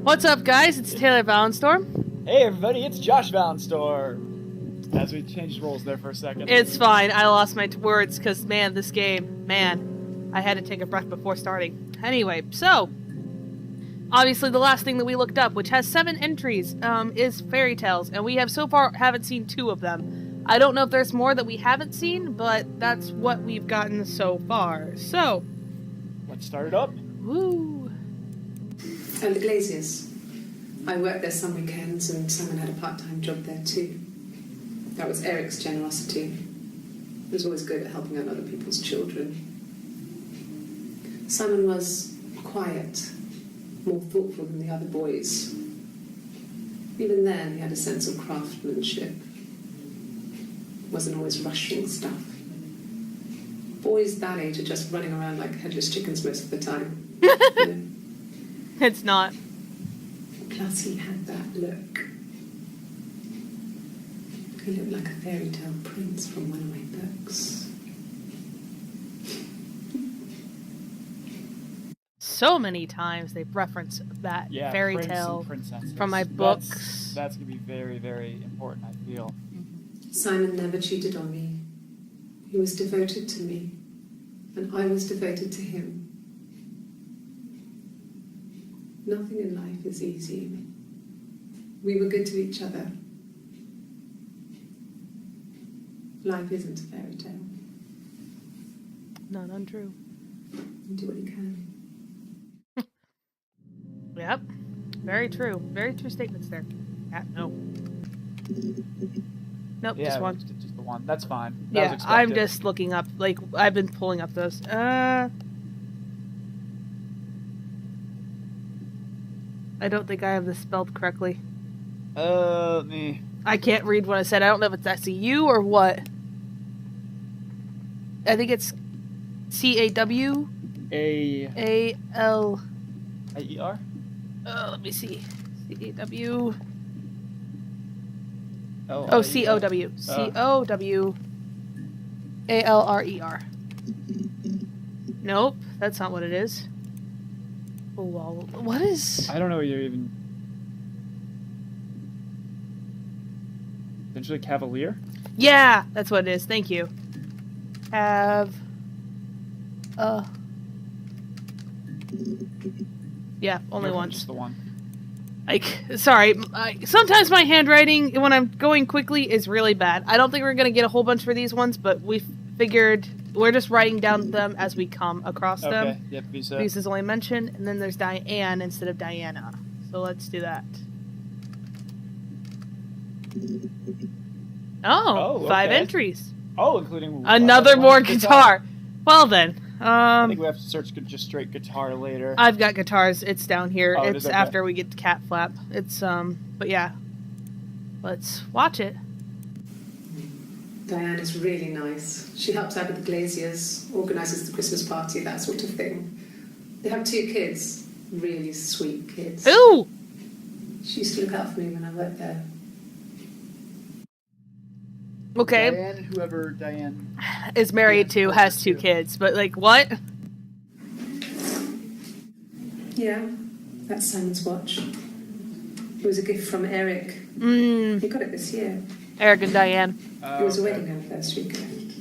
What's up, guys? It's Taylor Valenstorm. Hey everybody, it's Josh Valenstorm. As we changed roles there for a second. It's fine. I lost my words because, man, this game, I had to take a breath before starting. Anyway, so, obviously the last thing that we looked up, which has 7 entries, is Fairy Tales, and we have so far haven't seen 2 of them. I don't know if there's more that we haven't seen, but that's what we've gotten so far. So, Let's start it up. woo! And the Glaziers. I worked there some weekends and Simon had a part-time job there too. That was Eric's generosity. He was always good at helping out other people's children. Simon was quiet, more thoughtful than the other boys. Even then, he had a sense of craftsmanship. Wasn't always rushing stuff. Boys that age are just running around like headless chickens most of the time. You know? It's not. Plus, he had that look. He looked like a fairy tale prince from one of my books. So many times they've referenced that fairy prince tale and princesses. from my books. That's going to be very, very important, I feel. Simon never cheated on me. He was devoted to me, and I was devoted to him. Nothing in life is easy. We were good to each other. Life isn't a fairy tale. Not untrue. You do what you can. Yep. Very true. Very true statements there. No. Nope, Yeah, just one. just the one. That's fine. That was Yeah, expected. I'm just looking up, like, I've been pulling up those. I don't think I have this spelled correctly. Me. I can't read what I said. I don't know if it's SEU or what. I think it's CAW AL. A-E-R? Let me see. CAW. Oh, Oh, COW. COW ALRER. Nope, that's not what it is. Oh, well, what is... I don't know you're even... Essentially Cavalier? Yeah, that's what it is. Thank you. Have... Yeah, only Never once. Just the one. Like, sorry, sometimes my handwriting, when I'm going quickly, is really bad. I don't think we're going to get a whole bunch for these ones, but we figured we're just writing down them as we come across Okay, them. yep, Visa. Visa's only mentioned, and then there's Diane instead of Diana. So let's do that. Oh, 5 okay. entries. Oh, including... Another one more guitar. Well then, I think we have to search just straight guitar later. I've got guitars. It's down here. Oh, it It's is? Okay. after we get to Cat Flap. It's, but yeah. Let's watch it. Diane is really nice. She helps out with the Glaziers, organises the Christmas party, that sort of thing. They have 2 kids, really sweet kids. Ooh! She used to look out for me when I worked there. Okay. Diane, whoever Diane... Is married to, has 2 kids. But, like, what? Yeah, that's Simon's watch. It was a gift from Eric. He got it this year. Eric and Diane. It was a wedding anniversary gift.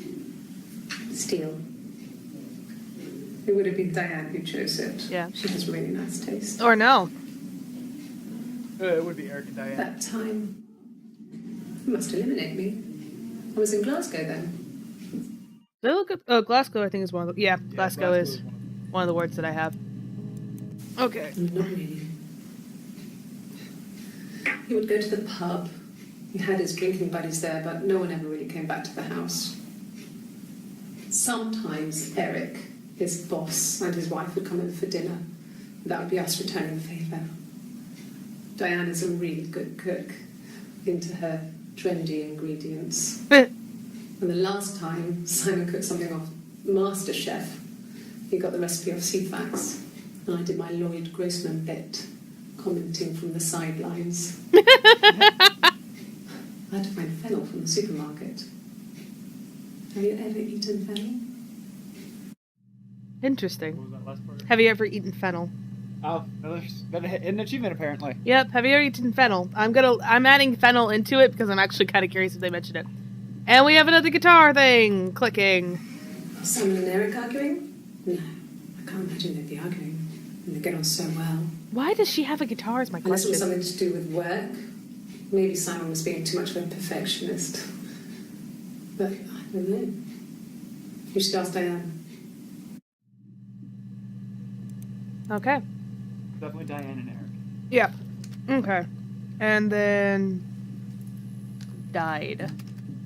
Steel. It would have been Diane who chose it. Yeah. She has really nice taste. Or no. It would be Eric and Diane. That time, you must eliminate me. I was in Glasgow then. Did I look up... Oh, Glasgow, I think, is one of the... Yeah, Glasgow is one of the words that I have. Okay. Not really. He would go to the pub. He had his drinking buddies there, but no one ever really came back to the house. Sometimes Eric, his boss, and his wife would come over for dinner. That would be us returning the favour. Diane is a really good cook, into her trendy ingredients. And the last time Simon cooked something off MasterChef, he got the recipe off CFAX, and I did my Lloyd Grossman bit, commenting from the sidelines. I had to find fennel from the supermarket. Have you ever eaten fennel? Interesting. What was that last part? Have you ever eaten fennel? Oh, an achievement apparently. Yep, have you ever eaten fennel? I'm adding fennel into it because I'm actually kind of curious if they mentioned it. And we have another guitar thing clicking. Simon and Eric arguing? No, I can't imagine they'd be arguing. And they get on so well. Why does she have a guitar is my Unless it was question. something to do with work. Maybe Simon was being too much of a perfectionist. But I don't know. You should ask Diane. Okay. Definitely Diane and Eric. Yeah. Okay. And then died,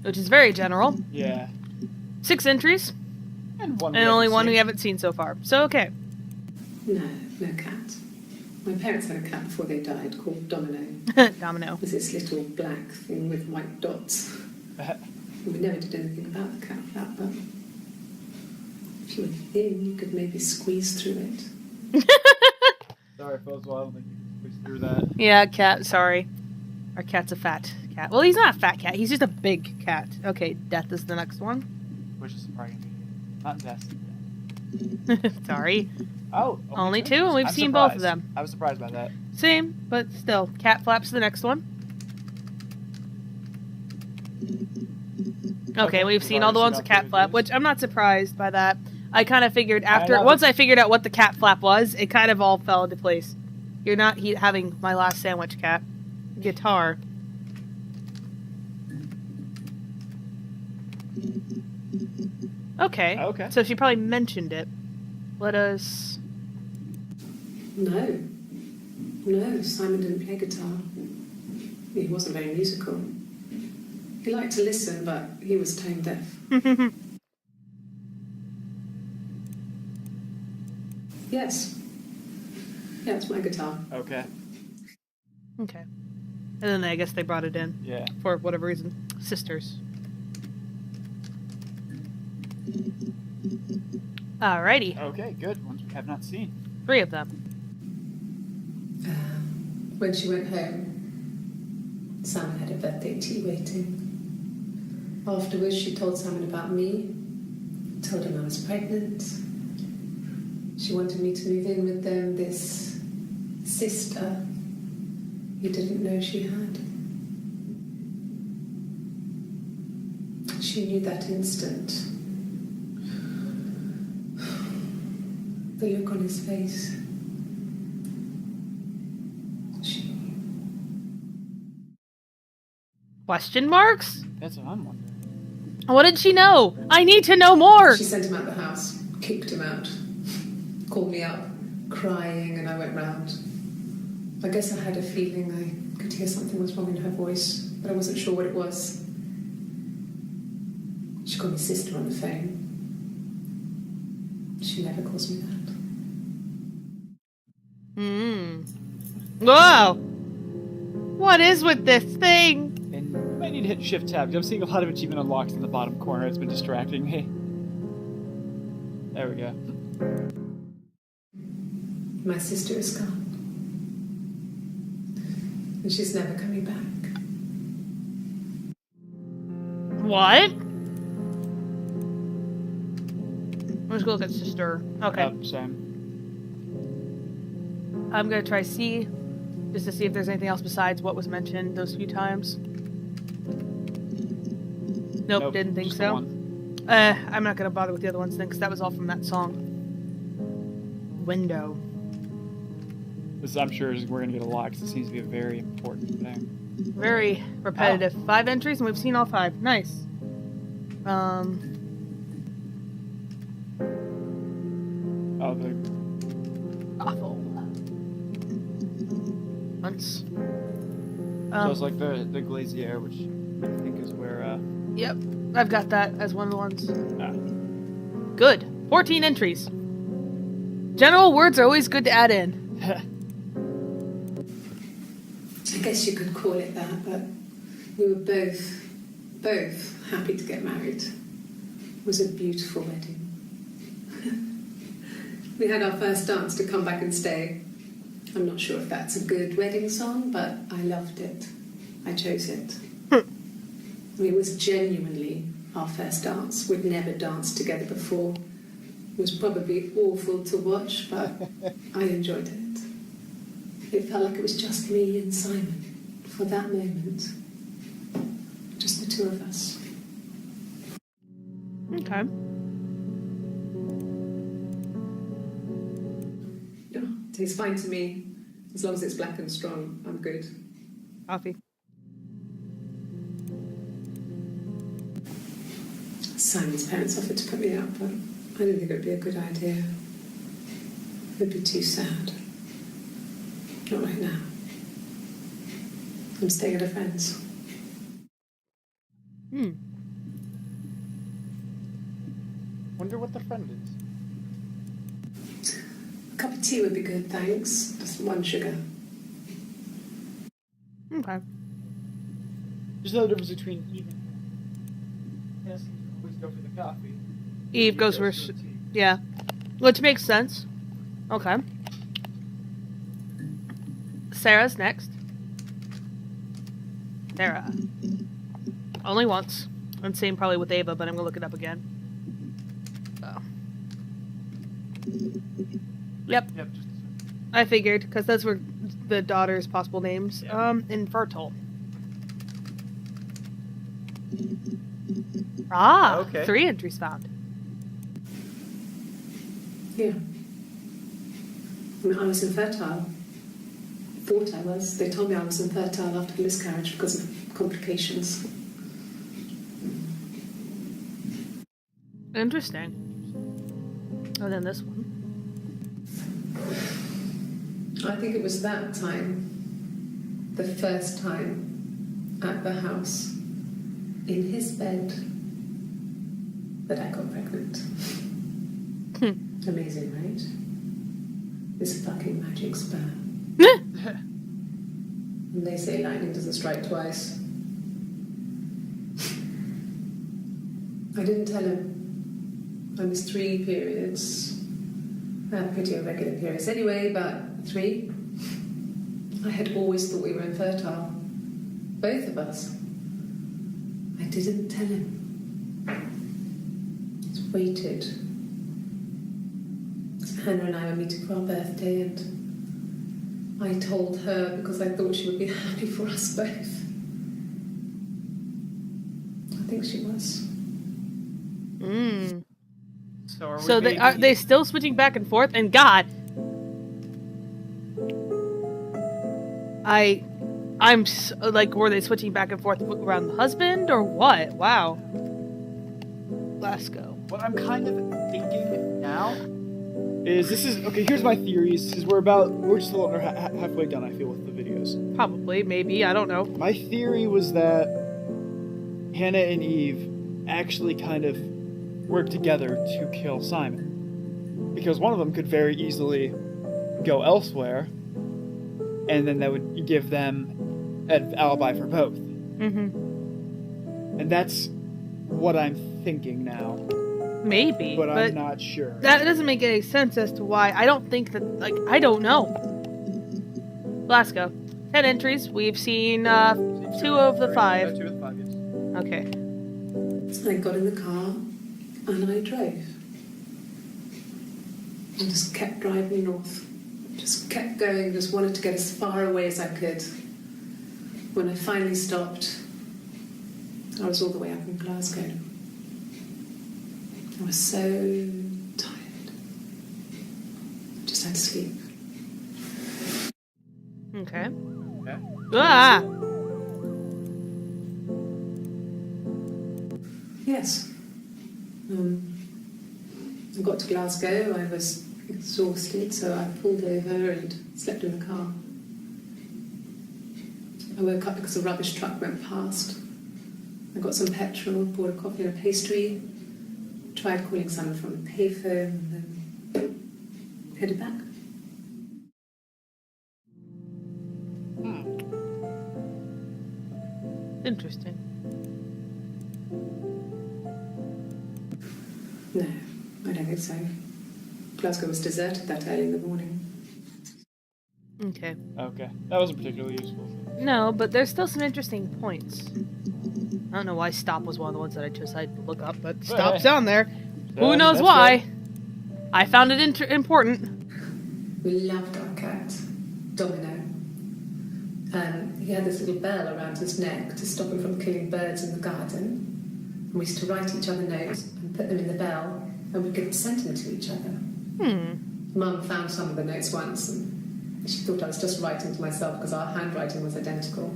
which is very general. Yeah. 6 entries, And one. and only one we haven't seen so far. So okay. No cat. My parents had a cat before they died called Domino. Domino. It was this little black thing with white dots. We never did anything about the cat flap, but if you were thin, you could maybe squeeze through it. Sorry, folks. Well, I don't think you can push through that. Yeah, cat. Sorry, our cat's a fat cat. Well, he's not a fat cat. He's just a big cat. Okay, death is the next one. Which is surprising. Not death. Sorry. Oh. Only 2, and we've I'm seen both of surprised. them. I was surprised by that. Same, but still. Cat flaps the next one. Okay, Okay, we've seen we've all the already ones seen with all cat 3 of flap, these. which I'm not surprised by that. I kind of figured know, once I figured out what the cat flap was, it kind of all fell into place. You're not having my last sandwich, cat. Guitar. Okay. Okay. So she probably mentioned it. Let us... No, Simon didn't play guitar. He wasn't very musical. He liked to listen, but he was tone deaf. Yes. Yeah, it's my guitar. Okay. Okay. And then I guess they brought it in. Yeah. For whatever reason. Sisters. Alrighty. Okay, good. Ones we have not seen. 3 of them. When she went home, Simon had a birthday tea waiting. Afterwards, she told Simon about me, told him I was pregnant. She wanted me to move in with them, this sister he didn't know she had. She knew that instant. The look on his face. She knew. Question marks? That's what I'm wondering. What did she know? I need to know more! She sent him out the house, kicked him out, called me up, crying, and I went round. I guess I had a feeling I could hear something was wrong in her voice, but I wasn't sure what it was. She called me sister on the phone. She never calls me that. Whoa! What is with this thing? And you might need to hit Shift Tab, because I'm seeing a lot of achievement unlocks in the bottom corner. It's been distracting me. There we go. My sister is gone. And she's never coming back. What? Let's go look at sister. Okay. Same. I'm gonna try C, just to see if there's anything else besides what was mentioned those few times. Nope, didn't think just the so. one. I'm not gonna bother with the other ones then, because that was all from that song. Window. This, I'm sure, we're going to get a lot, because it seems to be a very important thing. Very repetitive. 5 entries, and we've seen all 5. Nice. Oh, the... Awful. Once. So it's like the Glacier, which I think is where, Yep, I've got that as one of the ones. ah. Good. 14 entries. General words are always good to add in. I guess you could call it that, but we were both happy to get married. It was a beautiful wedding. We had our first dance to Come Back and Stay. I'm not sure if that's a good wedding song, but I loved it. I chose it. It was genuinely our first dance. We'd never danced together before. It was probably awful to watch, but I enjoyed it. It felt like it was just me and Simon for that moment. Just the two of us. Okay. Yeah, tastes fine to me. As long as it's black and strong, I'm good. Coffee. Simon's parents offered to put me out, but I didn't think it would be a good idea. It would be too sad. Not right now. I'm staying at a friend's. Wonder what the friend is. A cup of tea would be good, thanks. Just 1 sugar. Okay. Just the difference between Eve and yes, always go for the coffee. Eve goes for the tea. yeah, which makes sense. Okay. Sarah's next. Sarah. Only once. And same probably with Ava, but I'm gonna look it up again. So. Yep, Yep, just I figured because those were the daughter's possible names. Yeah. Infertile. Ah, Okay. 3 entries found. Yeah. I mean, I was infertile. Thought I was. They told me I was infertile after the miscarriage because of complications. Interesting. Oh, then this one. I think it was that time, the first time at the house, in his bed, that I got pregnant. Amazing, right? This fucking magic sperm. And they say lightning doesn't strike twice. I didn't tell him. I missed 3 periods. I had pretty irregular periods anyway, but 3. I had always thought we were infertile. Both of us. I didn't tell him. Just waited. Hannah and I were meeting for our birthday, and I told her because I thought she would be happy for us both. I think she was. So are we So maybe... are they still switching back and forth? And God, like, were they switching back and forth around the husband or what? Wow. Glasgow. What I'm kind of thinking now is okay. Here's my theories. Because we're just a little under halfway done. I feel with the videos. Probably, maybe, I don't know. My theory was that Hannah and Eve actually kind of worked together to kill Simon, because one of them could very easily go elsewhere, and then that would give them an alibi for both. Mm-hmm. And that's what I'm thinking now. Maybe, But I'm not sure. That doesn't make any sense as to why. I don't think that, like, I don't know. Glasgow. 10 entries. We've seen 2 of the 5. 2 of the 5, yes. Okay. So I got in the car and I drove. And just kept driving north. Just kept going, just wanted to get as far away as I could. When I finally stopped, I was all the way up in Glasgow. I was so tired. Just had to sleep. Okay. Okay. Ah! Yes. I got to Glasgow, I was exhausted, so I pulled over and slept in the car. I woke up because a rubbish truck went past. I got some petrol, bought a coffee and a pastry, tried calling someone from the payphone, and then headed back. Interesting. No, I don't think so. Glasgow was deserted that early in the morning. Okay. Okay. That wasn't particularly useful. No, but there's still some interesting points. I don't know why stop was one of the ones that I decided to look up, but stop's down there. Who knows That's why? good. I found it important. We loved our cat, Domino. He had this little bell around his neck to stop him from killing birds in the garden. And we used to write each other notes and put them in the bell, and we could send them to each other. Mum found some of the notes once, and she thought I was just writing to myself because our handwriting was identical.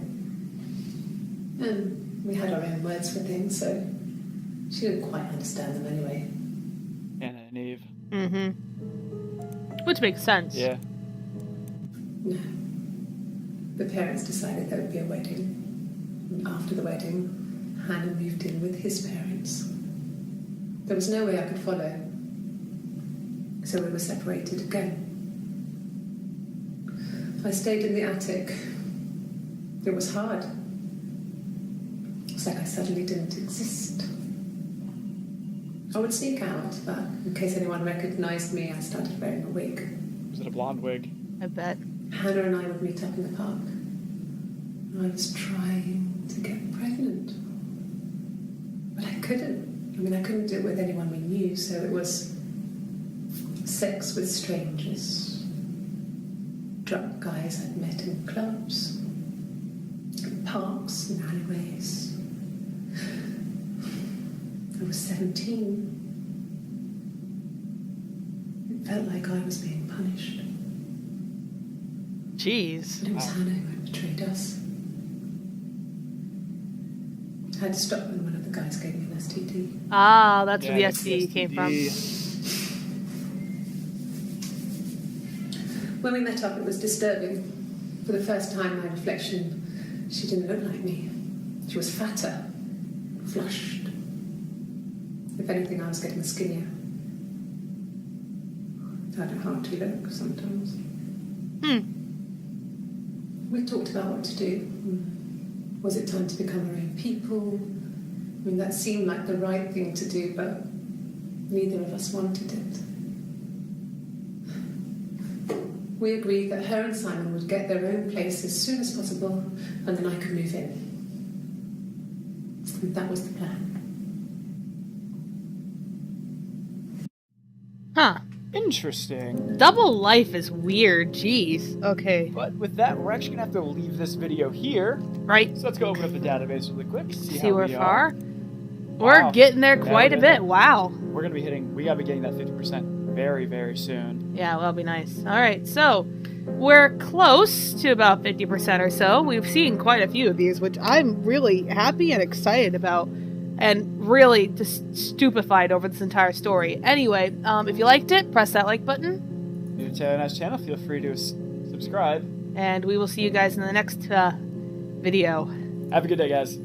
And we had our own words for things, so she didn't quite understand them anyway. Hannah and Eve. Which makes sense. Yeah. No. The parents decided there would be a wedding. And after the wedding, Hannah moved in with his parents. There was no way I could follow, so we were separated again. I stayed in the attic. It was hard. It's like I suddenly didn't exist. I would sneak out, but in case anyone recognised me, I started wearing a wig. Was it a blonde wig? I bet. Hannah and I would meet up in the park. I was trying to get pregnant. But I couldn't. I mean, I couldn't do it with anyone we knew, so it was sex with strangers. Drunk guys I'd met in clubs, in parks and alleyways. I was 17. It felt like I was being punished. Jeez. But it was Hannah who had betrayed us. I had to stop when one of the guys gave me an STD. Ah, that's where the that's STD came from. When we met up, it was disturbing. For the first time, my reflection, she didn't look like me. She was fatter, flushed. If anything, I was getting skinnier. I had a hard to look sometimes. We talked about what to do. Was it time to become our own people? I mean, that seemed like the right thing to do, but neither of us wanted it. We agreed that her and Simon would get their own place as soon as possible, and then I could move in. And that was the plan. Huh. Interesting. Double life is weird. Jeez. Okay. But with that, we're actually going to have to leave this video here. Right. So let's go open up the database really quick. See See how we're we far. are. We're Wow. getting there quite a Yeah. bit. Wow. We're going to be we got to be getting that 50% very, very soon. Yeah, that'll be nice. All right, so we're close to about 50% or so. We've seen quite a few of these, which I'm really happy and excited about, and really just stupefied over this entire story. Anyway, if you liked it, press that like button, New to Taylor Nash channel, feel free to subscribe. and we will see you guys in the next video. Have a good day, guys.